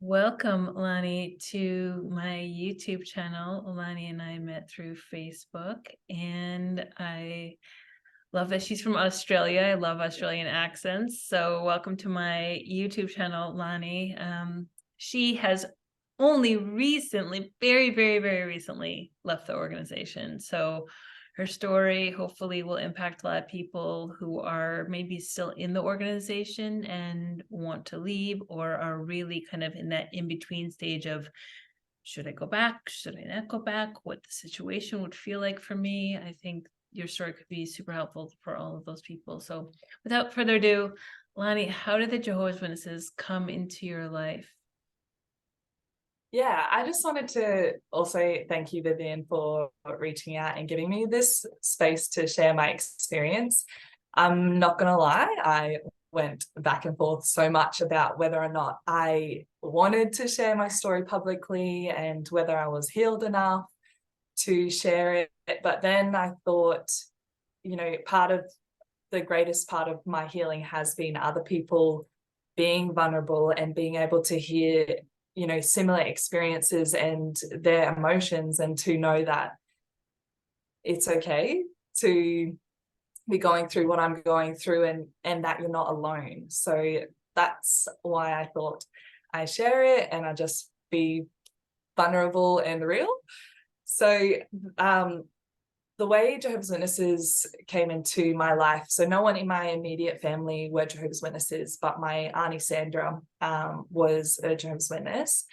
Welcome, Lani, to my YouTube channel. Lani and I met through Facebook, and I love that she's from Australia. I love Australian accents. So welcome to my YouTube channel, Lani. She has only recently, very recently left the organization. So her story hopefully will impact a lot of people who are maybe still in the organization and want to leave, or are really kind of in that in-between stage of, should I go back? Should I not go back? What the situation would feel like for me. I think your story could be super helpful for all of those people. So without further ado, Lani, how did the Jehovah's Witnesses come into your life? Yeah, I just wanted to also thank you, Vivian, for reaching out and giving me this space to share my experience. I'm not going to lie, I went back and forth so much about whether or not I wanted to share my story publicly and whether I was healed enough to share it. But then I thought, part of the greatest part of my healing has been other people being vulnerable and being able to hear similar experiences and their emotions, and to know that it's okay to be going through what I'm going through, and that you're not alone. So that's why I thought I share it and I just be vulnerable and real. So the way Jehovah's Witnesses came into my life, so no one in my immediate family were Jehovah's Witnesses, but my auntie Sandra was a Jehovah's Witness,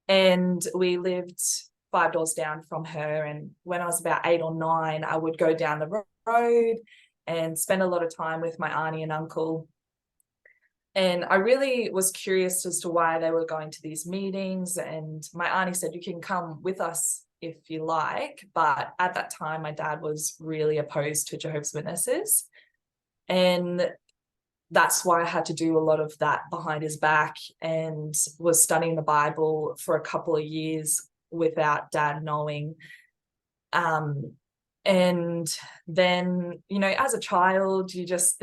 and we lived 5 doors down from her. And when I was about 8 or 9, I would go down the road and spend a lot of time with my auntie and uncle. And I really was curious as to why they were going to these meetings. And my auntie said, "You can come with us if you like." But at that time, my dad was really opposed to Jehovah's Witnesses. And that's why I had to do a lot of that behind his back, and was studying the Bible for a couple of years without dad knowing. And then, as a child, you just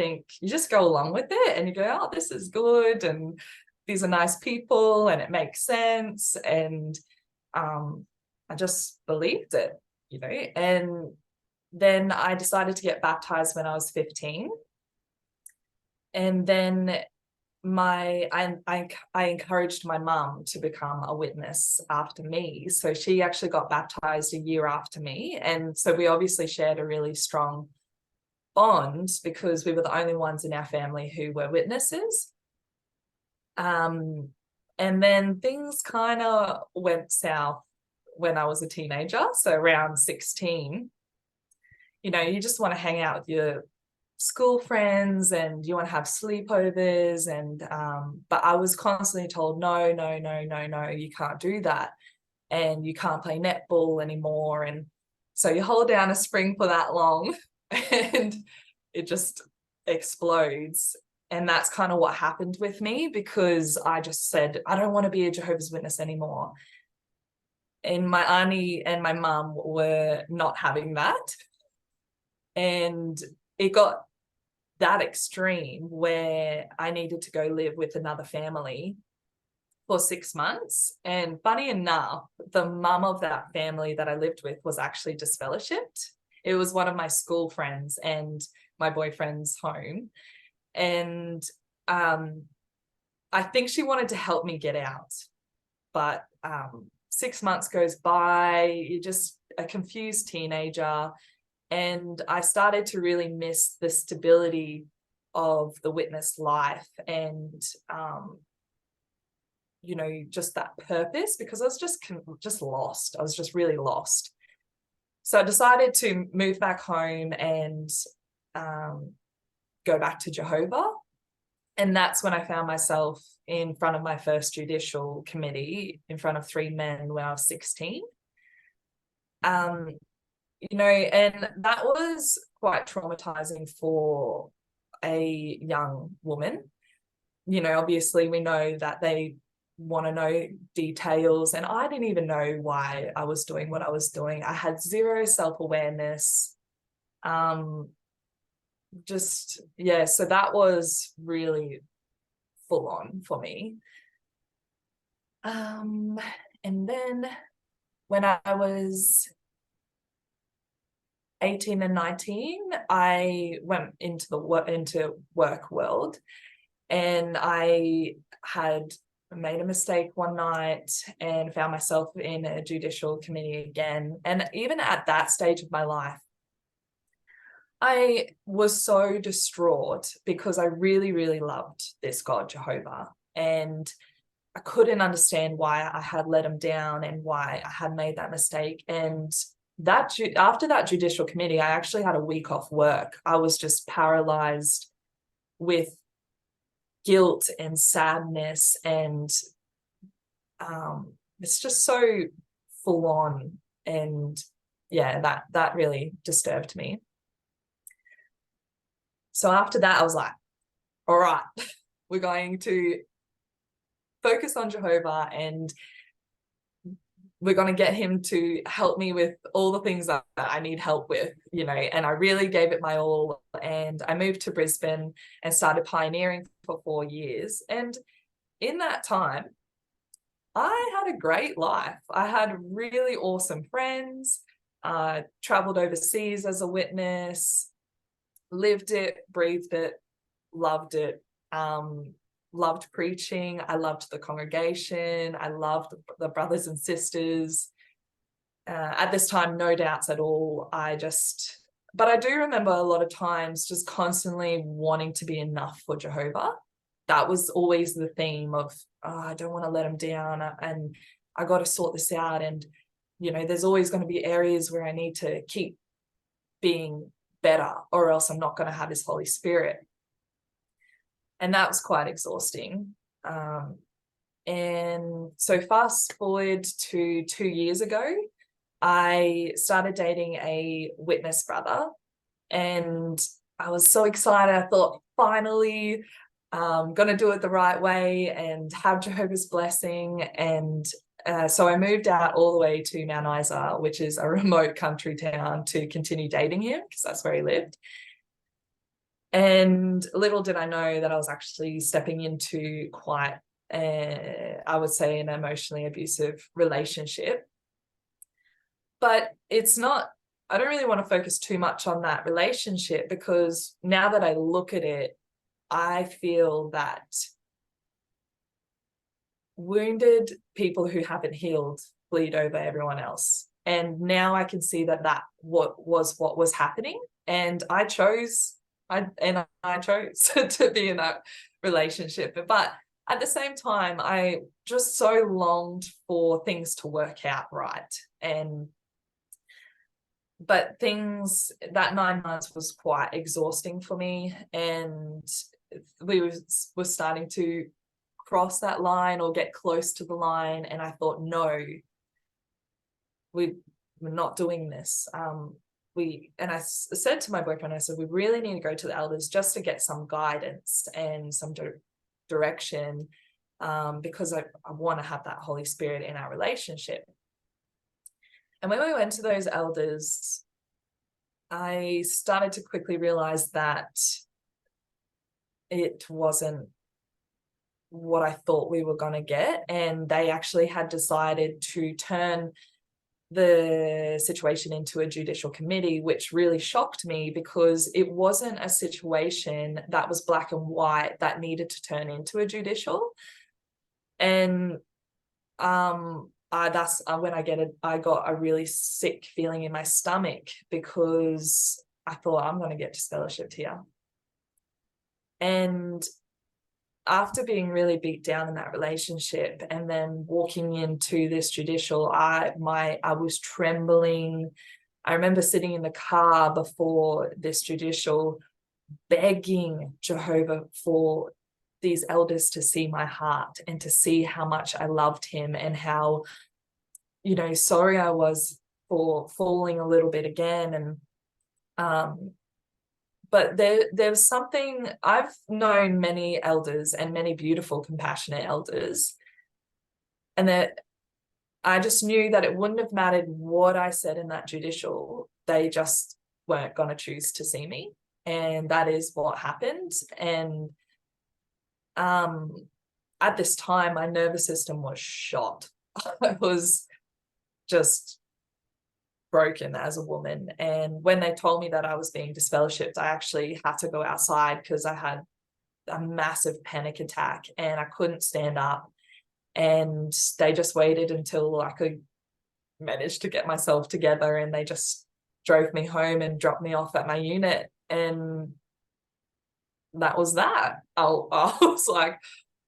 go along with it, and you go, "Oh, this is good. And these are nice people, and it makes sense." And I just believed it, and then I decided to get baptized when I was 15. And then I encouraged my mum to become a witness after me. So she actually got baptized a year after me. And so we obviously shared a really strong bond because we were the only ones in our family who were witnesses. And then things kind of went south when I was a teenager. So around 16, you just want to hang out with your school friends and you want to have sleepovers, and but I was constantly told, no, you can't do that, and you can't play netball anymore. And so you hold down a spring for that long and it just explodes. And that's kind of what happened with me, because I just said, I don't want to be a Jehovah's Witness anymore. And my auntie and my mum were not having that. And it got that extreme where I needed to go live with another family for 6 months. And funny enough, the mum of that family that I lived with was actually disfellowshipped. It was one of my school friends and my boyfriend's home. And I think she wanted to help me get out. But 6 months goes by, you're just a confused teenager. And I started to really miss the stability of the witness life, and, just that purpose, because I was just lost. I was just really lost. So I decided to move back home and go back to Jehovah. And that's when I found myself in front of my first judicial committee in front of 3 men when I was 16. And that was quite traumatizing for a young woman. Obviously we know that they want to know details, and I didn't even know why I was doing what I was doing. I had zero self-awareness. So that was really full on for me. And then when I was 18 and 19, I went into the work world, and I had made a mistake one night and found myself in a judicial committee again. And even at that stage of my life, I was so distraught because I really, really loved this God, Jehovah. And I couldn't understand why I had let him down and why I had made that mistake. And that after that judicial committee, I actually had a week off work. I was just paralyzed with guilt and sadness, and it's just so full on. And yeah, that really disturbed me. So after that, I was like, all right, we're going to focus on Jehovah, and we're going to get him to help me with all the things that I need help with, you know. And I really gave it my all. And I moved to Brisbane and started pioneering for 4 years. And in that time, I had a great life. I had really awesome friends, traveled overseas as a witness, lived it, breathed it, loved it. Loved preaching. I loved the congregation. I loved the brothers and sisters. At this time, no doubts at all. But I do remember a lot of times just constantly wanting to be enough for Jehovah. That was always the theme of, oh, I don't want to let him down, and I got to sort this out. And, you know, there's always going to be areas where I need to keep being better, or else I'm not going to have his Holy Spirit. And that was quite exhausting. And so fast forward to 2 years ago, I started dating a witness brother, and I was so excited. I thought, finally, gonna do it the right way and have Jehovah's blessing. And so I moved out all the way to Mount Isa, which is a remote country town, to continue dating him, because that's where he lived. And little did I know that I was actually stepping into quite, I would say, an emotionally abusive relationship. But it's not, I don't really want to focus too much on that relationship, because now that I look at it, I feel that wounded people who haven't healed bleed over everyone else. And now I can see that what was happening. And I chose to be in that relationship. But at the same time, I just so longed for things to work out right. But that 9 months was quite exhausting for me. And we were starting to cross that line or get close to the line. And I thought, no, we're not doing this. And I said to my boyfriend, I said, we really need to go to the elders just to get some guidance and some direction, because I want to have that Holy Spirit in our relationship. And when we went to those elders, I started to quickly realize that it wasn't what I thought we were going to get. And they actually had decided to turn the situation into a judicial committee, which really shocked me, because it wasn't a situation that was black and white that needed to turn into a judicial. And that's when I got a really sick feeling in my stomach, because I thought, I'm going to get disfellowshipped here. And after being really beat down in that relationship and then walking into this judicial, I was trembling. I remember sitting in the car before this judicial, begging Jehovah for these elders to see my heart and to see how much I loved him, and how, you know, sorry I was for falling a little bit again. And but there's something, I've known many elders and many beautiful, compassionate elders, and that I just knew that it wouldn't have mattered what I said in that judicial. They just weren't going to choose to see me. And that is what happened. And at this time, my nervous system was shot. I was just broken as a woman. And when they told me that I was being disfellowshipped, I actually had to go outside because I had a massive panic attack and I couldn't stand up. And they just waited until I could manage to get myself together, and they just drove me home and dropped me off at my unit. And that was that. I was like,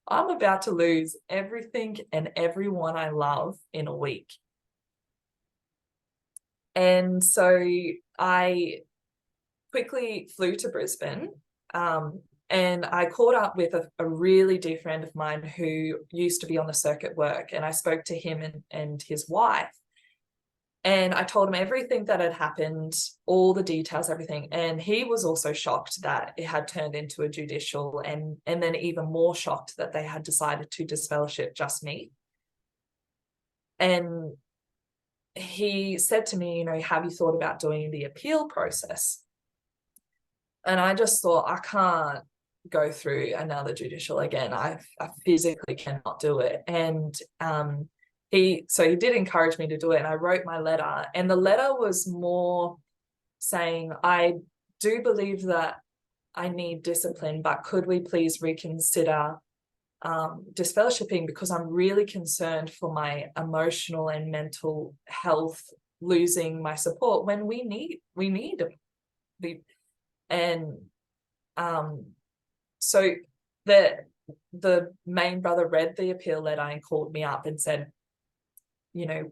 I'm about to lose everything and everyone I love in a week. And so I quickly flew to Brisbane, and I caught up with a really dear friend of mine who used to be on the circuit work, and I spoke to him and his wife. And I told him everything that had happened, all the details, everything. And he was also shocked that it had turned into a judicial, and then even more shocked that they had decided to disfellowship just me. And he said to me, have you thought about doing the appeal process? And I just thought, I can't go through another judicial again. I physically cannot do it. And he did encourage me to do it, and I wrote my letter, and the letter was more saying, I do believe that I need discipline, but could we please reconsider disfellowshipping, because I'm really concerned for my emotional and mental health, losing my support when we need it. And so the main brother read the appeal letter and called me up and said,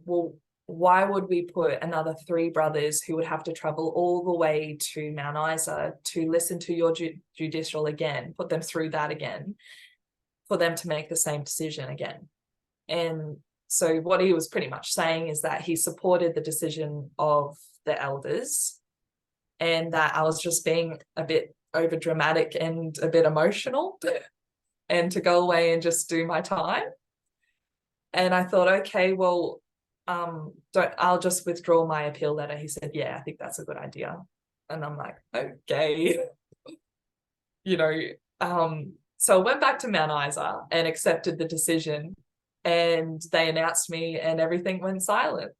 well, why would we put another 3 brothers who would have to travel all the way to Mount Isa to listen to your judicial again, put them through that again, for them to make the same decision again? And so what he was pretty much saying is that he supported the decision of the elders, and that I was just being a bit over dramatic and a bit emotional, and to go away and just do my time. And I thought, okay, well, I'll just withdraw my appeal letter. He said, yeah, I think that's a good idea. And I'm like, okay. So I went back to Mount Isa and accepted the decision, and they announced me, and everything went silent.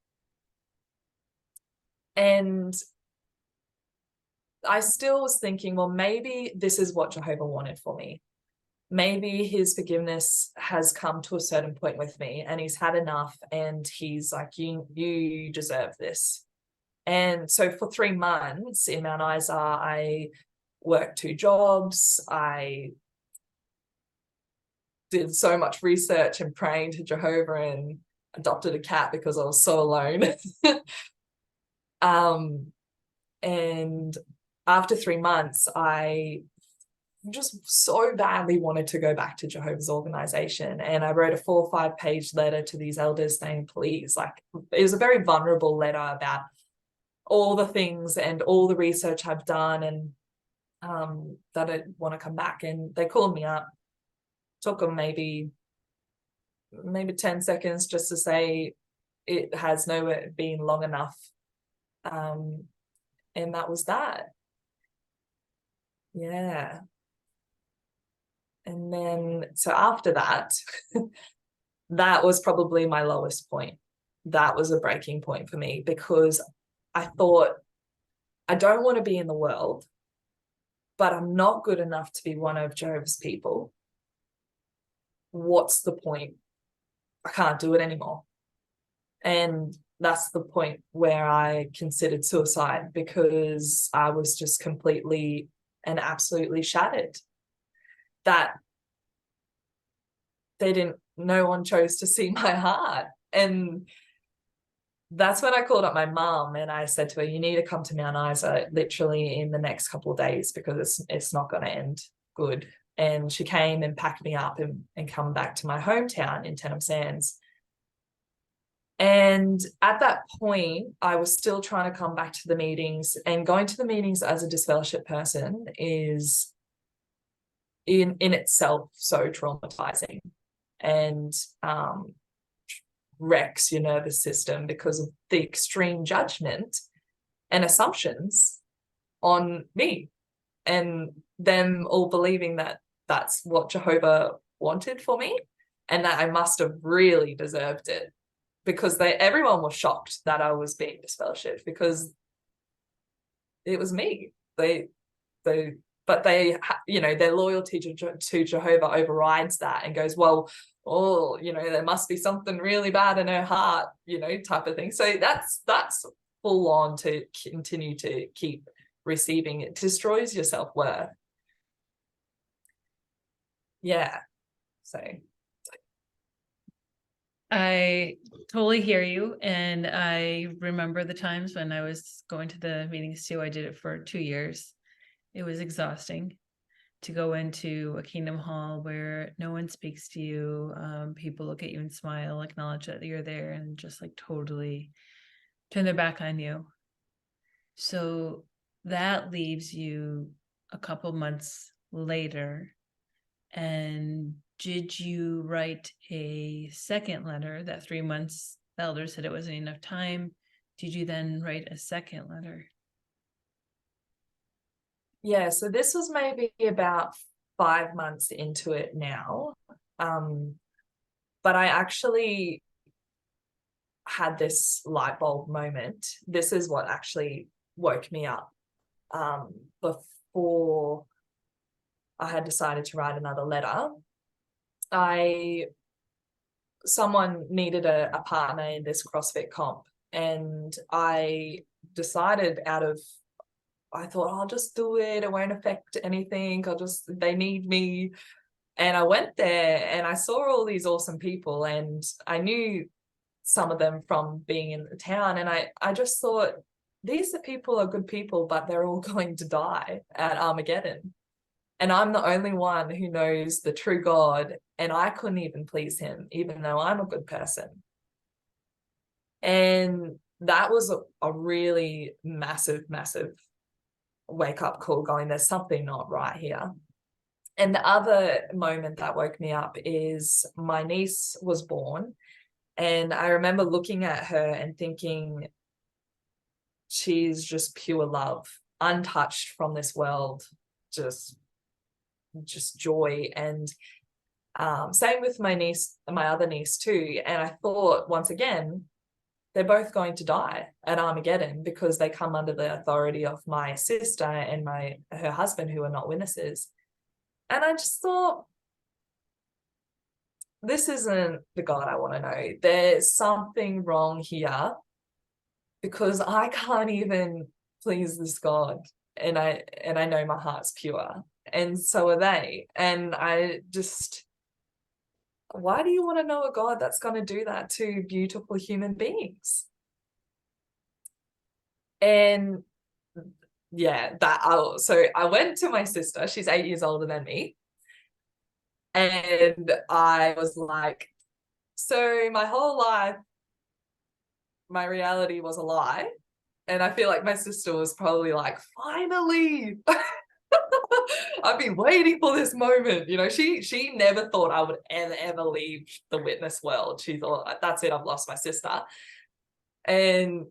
And I still was thinking, well, maybe this is what Jehovah wanted for me. Maybe his forgiveness has come to a certain point with me, and he's had enough, and he's like, you deserve this. And so for 3 months in Mount Isa, I worked 2 jobs. I did so much research and praying to Jehovah, and adopted a cat because I was so alone. And after 3 months, I just so badly wanted to go back to Jehovah's organization. And I wrote a 4 or 5 page letter to these elders saying, please, it was a very vulnerable letter about all the things and all the research I've done, and that I want to come back. And they called me up, took them maybe 10 seconds just to say it has nowhere been long enough. And that was that. Yeah. And then, so after that, that was probably my lowest point. That was a breaking point for me, because I thought, I don't want to be in the world, but I'm not good enough to be one of Jehovah's people. What's the point? I can't do it anymore. And that's the point where I considered suicide, because I was just completely and absolutely shattered. That no one chose to see my heart. And that's when I called up my mom, and I said to her, you need to come to Mount Isa literally in the next couple of days, because it's not going to end good. And she came and packed me up and come back to my hometown in Tenham Sands. And at that point, I was still trying to come back to the meetings, and going to the meetings as a disfellowship person is in itself so traumatizing, and wrecks your nervous system because of the extreme judgment and assumptions on me, and them all believing that that's what Jehovah wanted for me, and that I must have really deserved it, because everyone was shocked that I was being disfellowshipped, because it was me. But they, you know, their loyalty to Jehovah overrides that and goes, well, oh, you know, there must be something really bad in her heart, you know, type of thing. So that's full on to continue to keep receiving. It destroys your self-worth. Yeah. So I totally hear you. And I remember the times when I was going to the meetings too. I did it for 2 years. It was exhausting to go into a kingdom hall where no one speaks to you. People look at you and smile, acknowledge that you're there, and just like totally turn their back on you. So that leaves you a couple months later. And did you write a second letter? That 3 months, the elder said it wasn't enough time. Did you then write a second letter? yeah, so this was maybe about 5 months into it now. But I actually had this light bulb moment. This is what actually woke me up. Before I had decided to write another letter, someone needed a partner in this CrossFit comp, and I decided I thought, I'll just do it. It won't affect anything. They need me. And I went there and I saw all these awesome people, and I knew some of them from being in the town. And I just thought, these people are good people, but they're all going to die at Armageddon. And I'm the only one who knows the true God, and I couldn't even please him, even though I'm a good person. And that was a really massive, massive wake-up call, going, there's something not right here. And the other moment that woke me up is my niece was born, and I remember looking at her and thinking, she's just pure love, untouched from this world, just joy. And same with my other niece too. And I thought, once again, they're both going to die at Armageddon, because they come under the authority of my sister and her husband, who are not witnesses. And I just thought, this isn't the God I want to know. There's something wrong here, because I can't even please this God, and I know my heart's pure, and so are they. And I just, why do you want to know a God that's going to do that to beautiful human beings? And yeah, so I went to my sister, she's 8 years older than me, and I was like, so my whole life, my reality was a lie. And I feel like my sister was probably like, finally, I've been waiting for this moment. You know, she never thought I would ever leave the witness world. She thought, that's it, I've lost my sister. And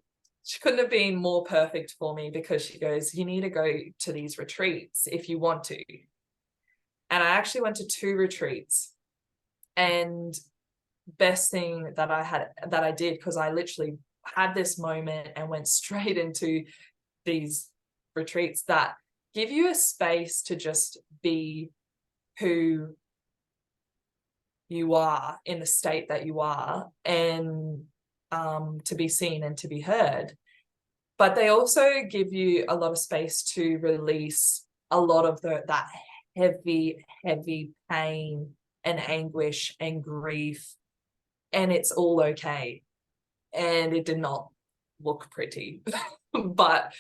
she couldn't have been more perfect for me, because she goes, you need to go to these retreats if you want to. And I actually went to 2 retreats, and best thing that I did, because I literally had this moment and went straight into these retreats that give you a space to just be who you are in the state that you are, and to be seen and to be heard. But they also give you a lot of space to release a lot of that heavy pain and anguish and grief, and it's all okay. And it did not look pretty. But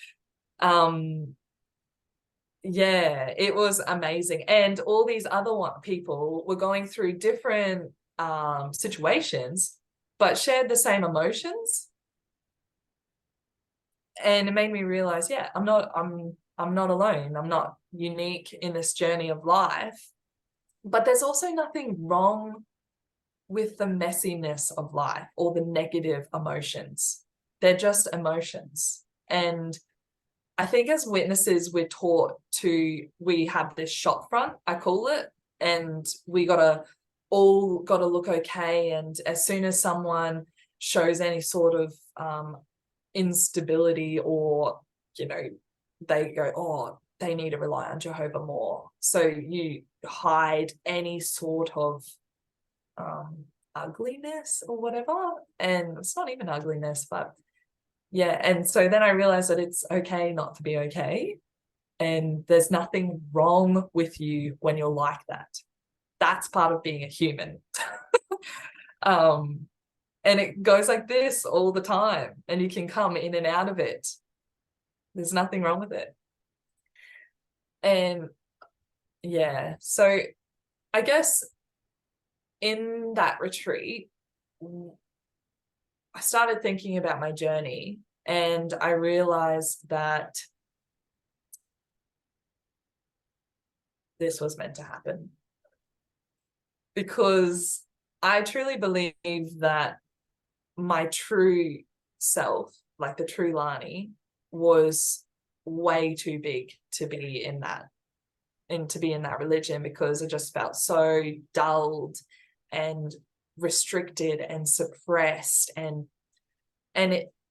yeah, it was amazing. And all these other people were going through different situations, but shared the same emotions. And it made me realize, yeah, I'm not alone. I'm not unique in this journey of life. But there's also nothing wrong with the messiness of life or the negative emotions. They're just emotions. And I think as witnesses, we have this shop front, I call it, and we got to all got to look okay. And as soon as someone shows any sort of instability, or, you know, they go, oh, they need to rely on Jehovah more. So you hide any sort of ugliness or whatever. And it's not even ugliness, but yeah. And so then I realized that it's okay not to be okay. And there's nothing wrong with you when you're like that. That's part of being a human. And it goes like this all the time, and you can come in and out of it. There's nothing wrong with it. And yeah, so I guess in that retreat, I started thinking about my journey, and I realized that this was meant to happen, because I truly believe that my true self, like the true Lani, was way too big to be in that, and to be in that religion, because I just felt so dulled and restricted and suppressed, and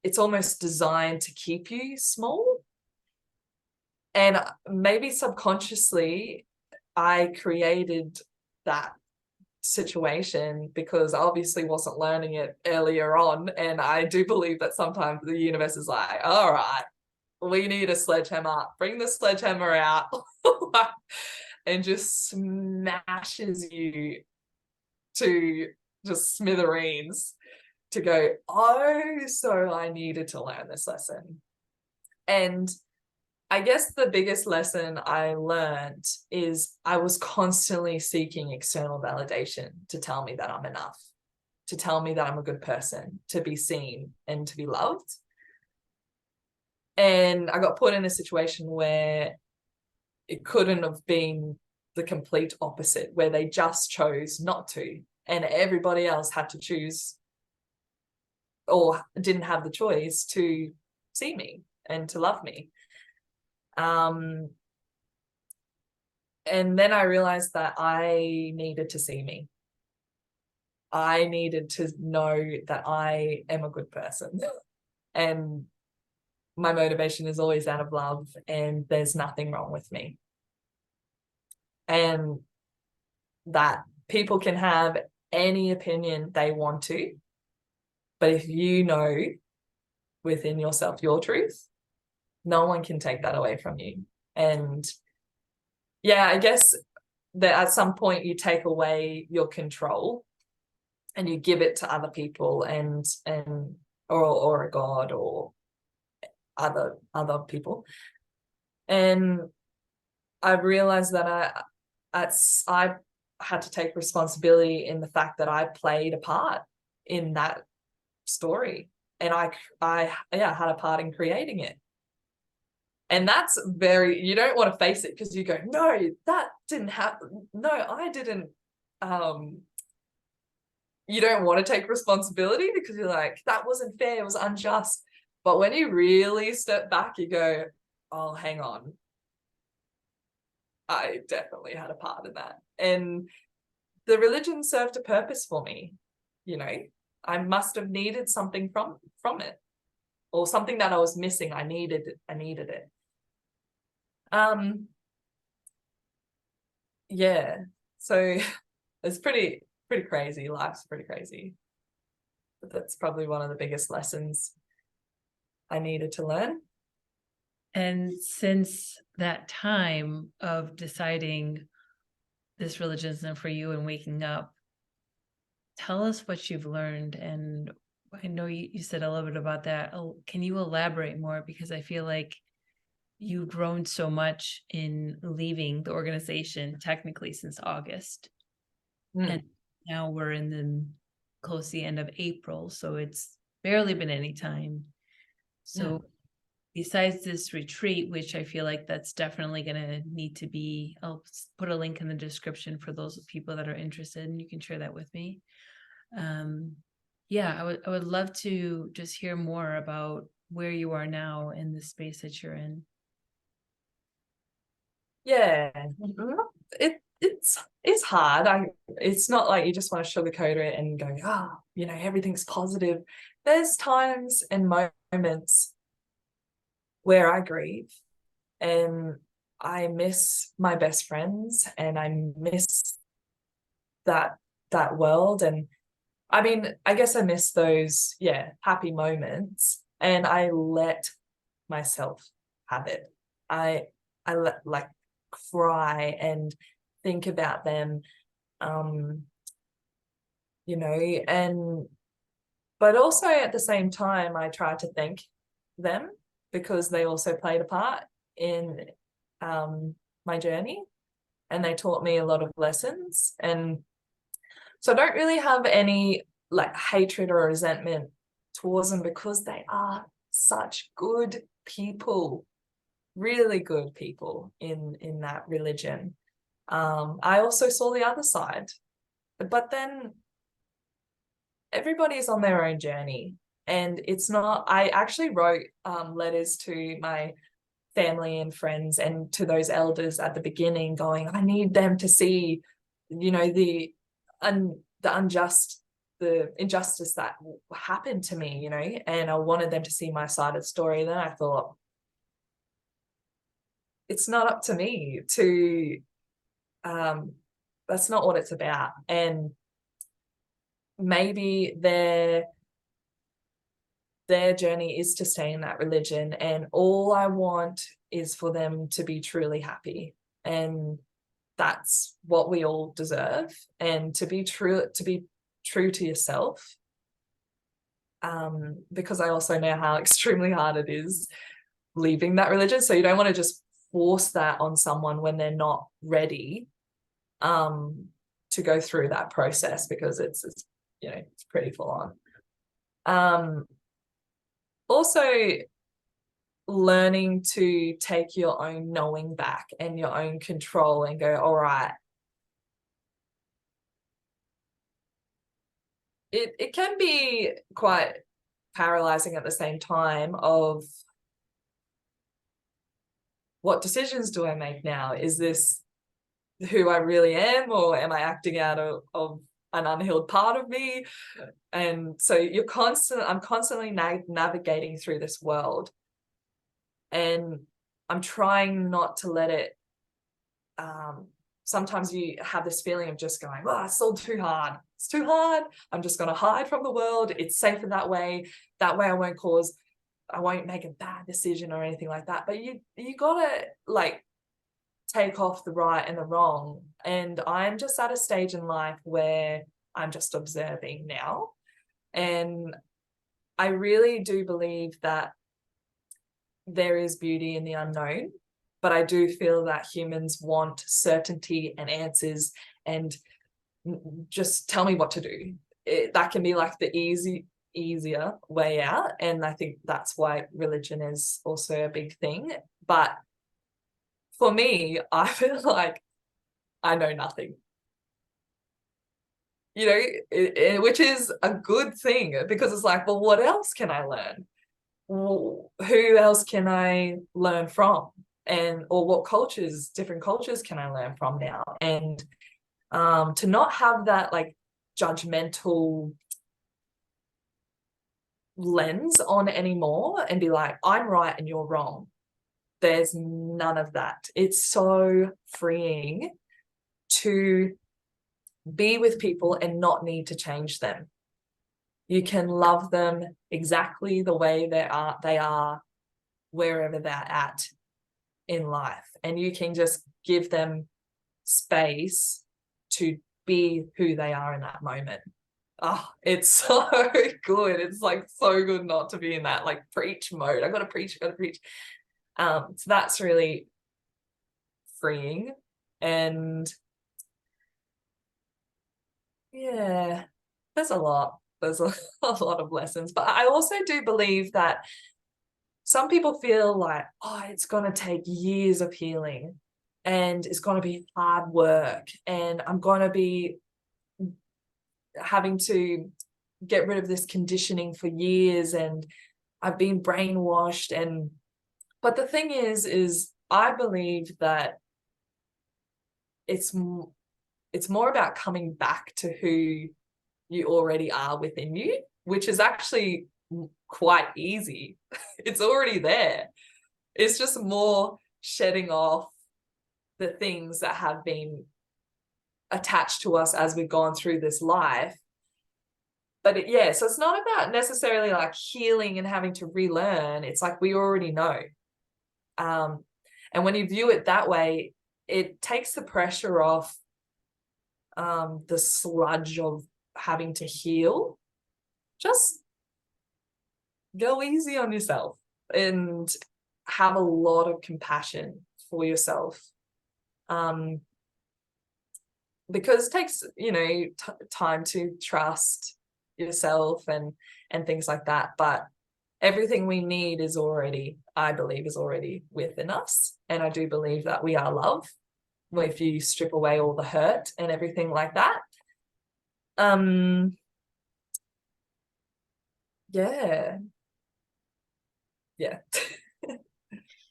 it's almost designed to keep you small. And maybe subconsciously I created that situation because I obviously wasn't learning it earlier on. And I do believe that sometimes the universe is like, all right, we need a sledgehammer, bring the sledgehammer out, and just smashes you to just smithereens, to go, oh, so I needed to learn this lesson. And I guess the biggest lesson I learned is I was constantly seeking external validation to tell me that I'm enough, to tell me that I'm a good person, to be seen and to be loved. And I got put in a situation where it couldn't have been the complete opposite, where they just chose not to, and everybody else had to choose, or didn't have the choice, to see me and to love me. And then I realized that I needed to see me. I needed to know that I am a good person. And my motivation is always out of love, and there's nothing wrong with me. And that people can have any opinion they want to, but if you know within yourself your truth, no one can take that away from you. And yeah, I guess that at some point you take away your control and you give it to other people, and or a god, or other people. And I've realized that I had to take responsibility in the fact that I played a part in that story, and I had a part in creating it. And that's very, you don't want to face it, because you go, no, that didn't happen. No, I didn't. You don't want to take responsibility, because you're like, that wasn't fair, it was unjust. But when you really step back, you go, oh, hang on, I definitely had a part in that. And the religion served a purpose for me. You know, I must have needed something from it, or something that I was missing. I needed it. Yeah, so it's pretty crazy. Life's pretty crazy, but that's probably one of the biggest lessons I needed to learn. And since that time of deciding this religion isn't for you and waking up, tell us what you've learned. And I know you said a little bit about that. Can you elaborate more? Because I feel like you've grown so much in leaving the organization, technically since August. And now we're in the close to the end of April, so it's barely been any time. So besides this retreat, which I feel like that's definitely going to need to be, I'll put a link in the description for those people that are interested, and you can share that with me. Yeah, I would love to just hear more about where you are now in the space that you're in. Yeah, it's hard. It's not like you just want to sugarcoat it and go, everything's positive. There's times and moments where I grieve and I miss my best friends and I miss that world. And I mean, I guess I miss those, happy moments, and I let myself have it. I let, like, cry and think about them, and but also at the same time I try to thank them because they also played a part in my journey, and they taught me a lot of lessons. And so I don't really have any like hatred or resentment towards them because they are such good people, really good people in that religion. I also saw the other side, but then everybody's on their own journey, and it's not. I actually wrote letters to my family and friends and to those elders at the beginning, going, I need them to see, the injustice that happened to me, and I wanted them to see my side of the story. Then I thought, it's not up to me to, that's not what it's about. And maybe their journey is to stay in that religion, and all I want is for them to be truly happy. And that's what we all deserve. And to be true to yourself, because I also know how extremely hard it is leaving that religion. So you don't want to just force that on someone when they're not ready to go through that process, because it's pretty full on. Also learning to take your own knowing back and your own control and go, all right, it can be quite paralyzing at the same time of, what decisions do I make now? Is this who I really am, or am I acting out of an unhealed part of me? And so I'm constantly navigating through this world, and I'm trying not to let it, sometimes you have this feeling of just going, it's all too hard. It's too hard. I'm just going to hide from the world. It's safer that way. That way I won't make a bad decision or anything like that. But you gotta like take off the right and the wrong. And I'm just at a stage in life where I'm just observing now. And I really do believe that there is beauty in the unknown, but I do feel that humans want certainty and answers and just tell me what to do. That can be like the easier way out. And I think that's why religion is also a big thing. But for me, I feel like I know nothing, which is a good thing, because it's like, well, what else can I learn? Who else can I learn from? Or what different cultures can I learn from now? And to not have that like judgmental lens on anymore and be like, I'm right and you're wrong. There's none of that. It's so freeing to be with people and not need to change them. You can love them exactly the way they are wherever they're at in life, and you can just give them space to be who they are in that moment. It's so good. It's like so good not to be in that like preach mode. I gotta preach. So that's really freeing. And yeah, there's a lot a lot of lessons. But I also do believe that some people feel like, it's going to take years of healing, and it's going to be hard work, and I'm going to be having to get rid of this conditioning for years, and I've been brainwashed. But the thing is I believe that it's more about coming back to who you already are within you, which is actually quite easy. It's already there. It's just more shedding off the things that have been attached to us as we've gone through this life. But so it's not about necessarily like healing and having to relearn. It's like we already know. And when you view it that way, it takes the pressure off the sludge of having to heal. Just go easy on yourself and have a lot of compassion for yourself. Because it takes, time to trust yourself and things like that. But everything we need is already, I believe, is already within us. And I do believe that we are love, if you strip away all the hurt and everything like that. Yeah.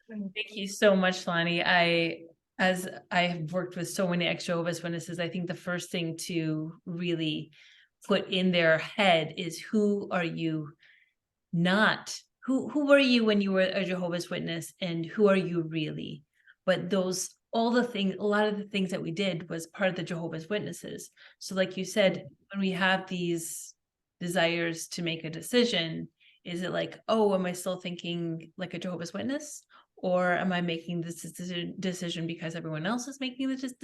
Thank you so much, Lani. As I have worked with so many ex-Jehovah's Witnesses, I think the first thing to really put in their head is, who are you not? Who were you when you were a Jehovah's Witness, and who are you really? But a lot of the things that we did was part of the Jehovah's Witnesses. So like you said, when we have these desires to make a decision, is it like, oh, am I still thinking like a Jehovah's Witness? Or am I making this decision because everyone else is making this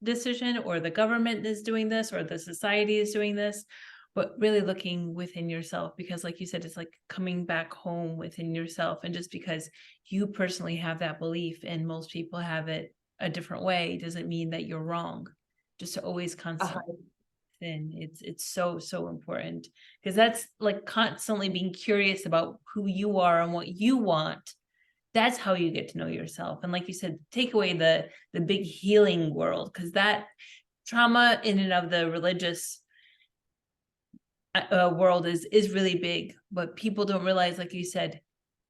decision, or the government is doing this, or the society is doing this? But really looking within yourself, because like you said, it's like coming back home within yourself. And just because you personally have that belief and most people have it a different way doesn't mean that you're wrong. Just to always constantly within. It's so important, because that's like constantly being curious about who you are and what you want. That's how you get to know yourself. And like you said, take away the big healing world, because that trauma in and of the religious world is really big, but people don't realize, like you said,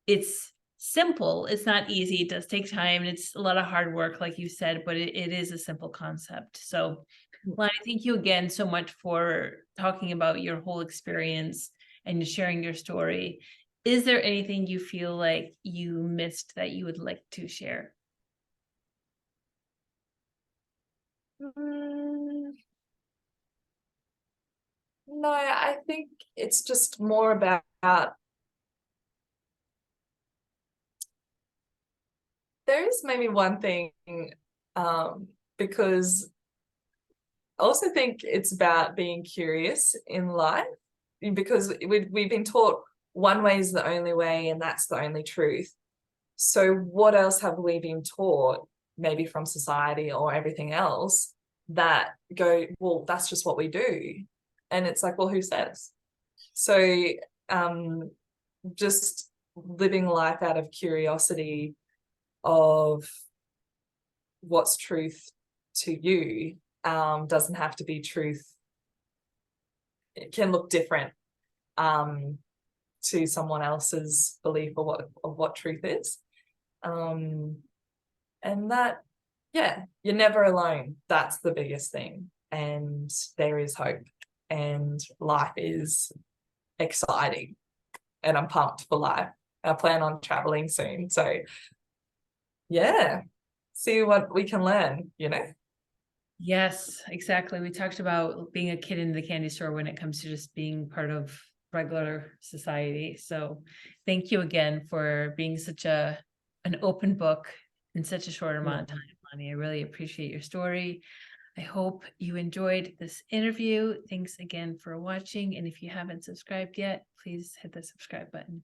it's simple. It's not easy. It does take time, and it's a lot of hard work, like you said, but it is a simple concept. So Lani, thank you again so much for talking about your whole experience and sharing your story. Is there anything you feel like you missed that you would like to share? No, I think it's just more about there is maybe one thing, because I also think it's about being curious in life, because we've been taught one way is the only way and that's the only truth. So what else have we been taught, maybe from society or everything else, that go, well, that's just what we do? And it's like, well, who says? So just living life out of curiosity of what's truth to you doesn't have to be truth. It can look different to someone else's belief of what truth is. And that, you're never alone. That's the biggest thing. And there is hope, and life is exciting, and I'm pumped for life. I plan on traveling soon. So see what we can learn, Yes, exactly. We talked about being a kid in the candy store when it comes to just being part of regular society. So thank you again for being such an open book in such a short amount of time, Lani. I really appreciate your story. I hope you enjoyed this interview. Thanks again for watching. And if you haven't subscribed yet, please hit the subscribe button.